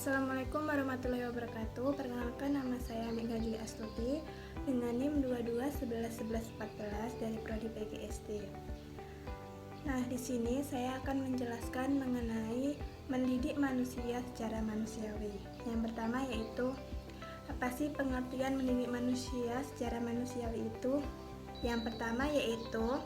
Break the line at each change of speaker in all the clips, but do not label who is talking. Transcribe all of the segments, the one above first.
Assalamualaikum warahmatullahi wabarakatuh. Perkenalkan, nama saya Mega Juli Astuti dengan NIM 22111114 dari Prodi PGSD. Nah, di sini saya akan menjelaskan mengenai mendidik manusia secara manusiawi. Yang pertama yaitu apa sih pengertian mendidik manusia secara manusiawi itu? Yang pertama yaitu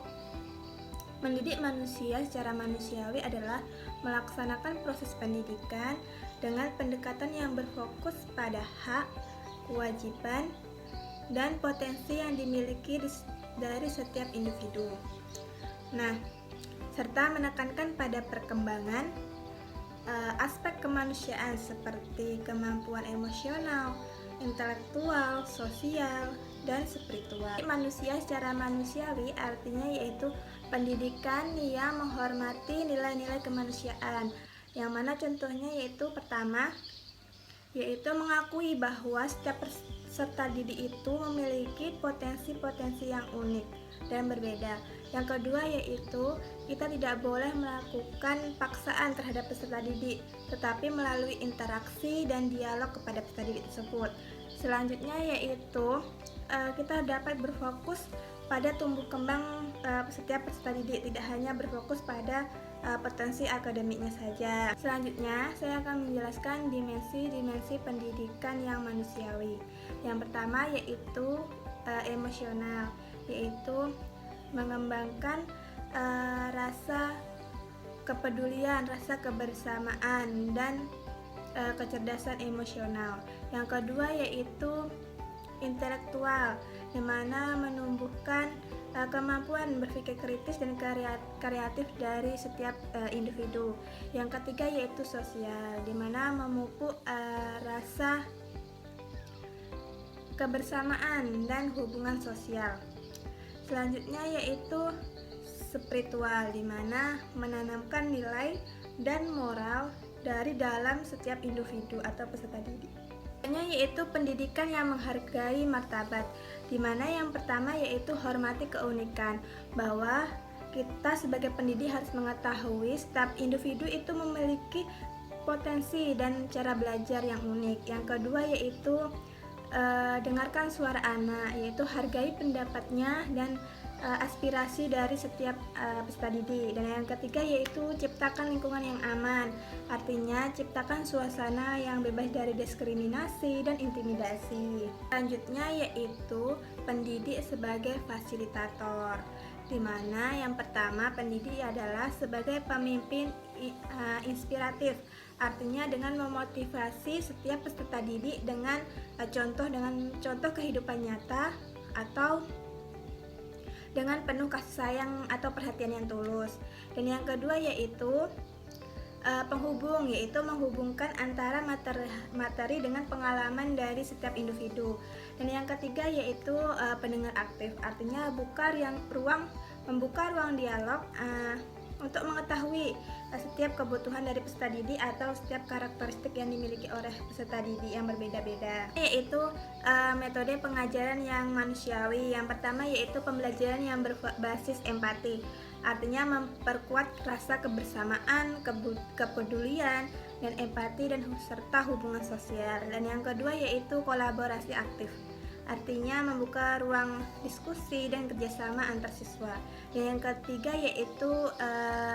mendidik manusia secara manusiawi adalah melaksanakan proses pendidikan dengan pendekatan yang berfokus pada hak, kewajiban, dan potensi yang dimiliki dari setiap individu. Nah, serta menekankan pada perkembangan aspek kemanusiaan seperti kemampuan emosional, intelektual, sosial, dan spiritual. Manusia secara manusiawi artinya yaitu pendidikan yang menghormati nilai-nilai kemanusiaan, yang mana contohnya yaitu pertama yaitu mengakui bahwa setiap peserta didik itu memiliki potensi-potensi yang unik dan berbeda. Yang kedua yaitu kita tidak boleh melakukan paksaan terhadap peserta didik, tetapi melalui interaksi dan dialog kepada peserta didik tersebut. Selanjutnya yaitu kita dapat berfokus pada tumbuh kembang setiap peserta didik, tidak hanya berfokus pada potensi akademiknya saja. Selanjutnya saya akan menjelaskan dimensi-dimensi pendidikan yang manusiawi. Yang pertama yaitu emosional, yaitu mengembangkan rasa kepedulian, rasa kebersamaan, dan kecerdasan emosional. Yang kedua yaitu intelektual, di mana menumbuhkan kemampuan berpikir kritis dan kreatif dari setiap individu. Yang ketiga yaitu sosial, di mana memupuk rasa kebersamaan dan hubungan sosial. Selanjutnya yaitu spiritual, di mana menanamkan nilai dan moral dari dalam setiap individu atau peserta didik. Yaitu pendidikan yang menghargai martabat, di mana yang pertama yaitu hormati keunikan, bahwa kita sebagai pendidik harus mengetahui setiap individu itu memiliki potensi dan cara belajar yang unik. Yang kedua yaitu dengarkan suara anak, yaitu hargai pendapatnya dan aspirasi dari setiap peserta didik. Dan yang ketiga yaitu ciptakan lingkungan yang aman, artinya ciptakan suasana yang bebas dari diskriminasi dan intimidasi. Selanjutnya yaitu pendidik sebagai fasilitator, di mana yang pertama pendidik adalah sebagai pemimpin inspiratif, artinya dengan memotivasi setiap peserta didik dengan contoh kehidupan nyata atau dengan penuh kasih sayang atau perhatian yang tulus. Dan yang kedua yaitu penghubung, yaitu menghubungkan antara materi dengan pengalaman dari setiap individu. Dan yang ketiga yaitu pendengar aktif, artinya membuka ruang dialog untuk mengetahui setiap kebutuhan dari peserta didik atau setiap karakteristik yang dimiliki oleh peserta didik yang berbeda-beda. Yaitu metode pengajaran yang manusiawi. Yang pertama yaitu pembelajaran yang berbasis empati, artinya memperkuat rasa kebersamaan, kepedulian, dan empati dan serta hubungan sosial. Dan yang kedua yaitu kolaborasi aktif, artinya membuka ruang diskusi dan kerjasama antar siswa. Dan yang ketiga yaitu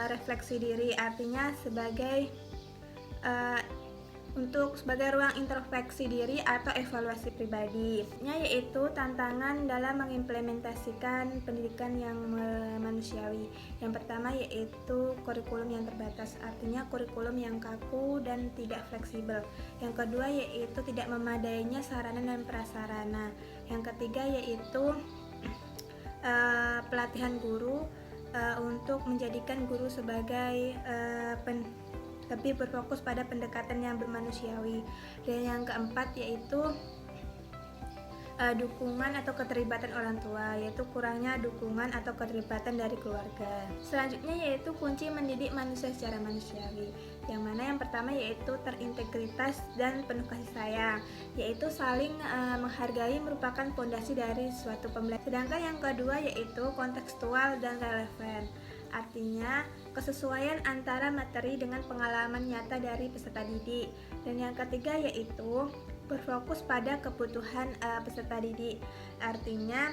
refleksi diri, artinya sebagai ruang introspeksi diri atau evaluasi pribadi. Yaitu tantangan dalam mengimplementasikan pendidikan yang manusiawi. Yang pertama yaitu kurikulum yang terbatas, artinya kurikulum yang kaku dan tidak fleksibel. Yang kedua yaitu tidak memadainya sarana dan prasarana. Yang ketiga yaitu pelatihan guru untuk menjadikan guru sebagai lebih berfokus pada pendekatan yang bermanusiawi. Dan yang keempat yaitu dukungan atau keterlibatan orang tua, yaitu kurangnya dukungan atau keterlibatan dari keluarga. Selanjutnya yaitu kunci mendidik manusia secara manusiawi, yang mana yang pertama yaitu terintegritas dan penuh kasih sayang, yaitu saling menghargai merupakan fondasi dari suatu pembelajaran. Sedangkan yang kedua yaitu kontekstual dan relevan, artinya kesesuaian antara materi dengan pengalaman nyata dari peserta didik. Dan yang ketiga yaitu berfokus pada kebutuhan peserta didik, artinya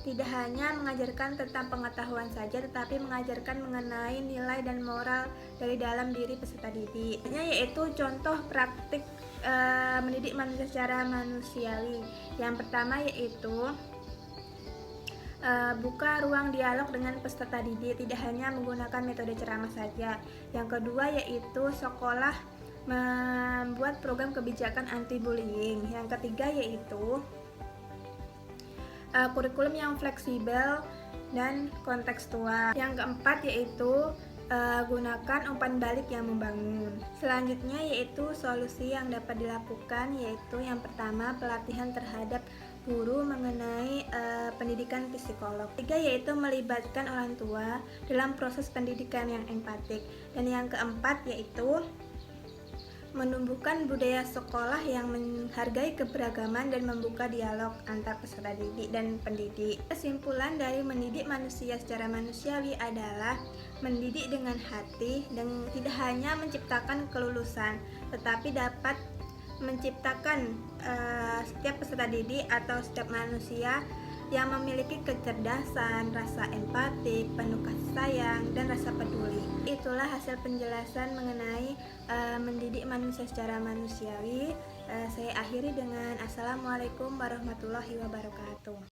tidak hanya mengajarkan tentang pengetahuan saja, tetapi mengajarkan mengenai nilai dan moral dari dalam diri peserta didik. Yaitu contoh praktik mendidik manusia secara manusiawi. Yang pertama yaitu buka ruang dialog dengan peserta didik, tidak hanya menggunakan metode ceramah saja. Yang kedua yaitu sekolah membuat program kebijakan anti bullying. Yang ketiga yaitu kurikulum yang fleksibel dan kontekstual. Yang keempat yaitu gunakan umpan balik yang membangun. Selanjutnya yaitu solusi yang dapat dilakukan, yaitu yang pertama pelatihan terhadap guru mengenai pendidikan psikolog. Tiga yaitu melibatkan orang tua dalam proses pendidikan yang empatik. Dan yang keempat yaitu menumbuhkan budaya sekolah yang menghargai keberagaman dan membuka dialog antar peserta didik dan pendidik. Kesimpulan dari mendidik manusia secara manusiawi adalah mendidik dengan hati dan tidak hanya menciptakan kelulusan, tetapi dapat menciptakan setiap peserta didik atau setiap manusia yang memiliki kecerdasan, rasa empati, penuh kasih sayang, dan rasa peduli. Itulah hasil penjelasan mengenai mendidik manusia secara manusiawi. Saya akhiri dengan Assalamualaikum warahmatullahi wabarakatuh.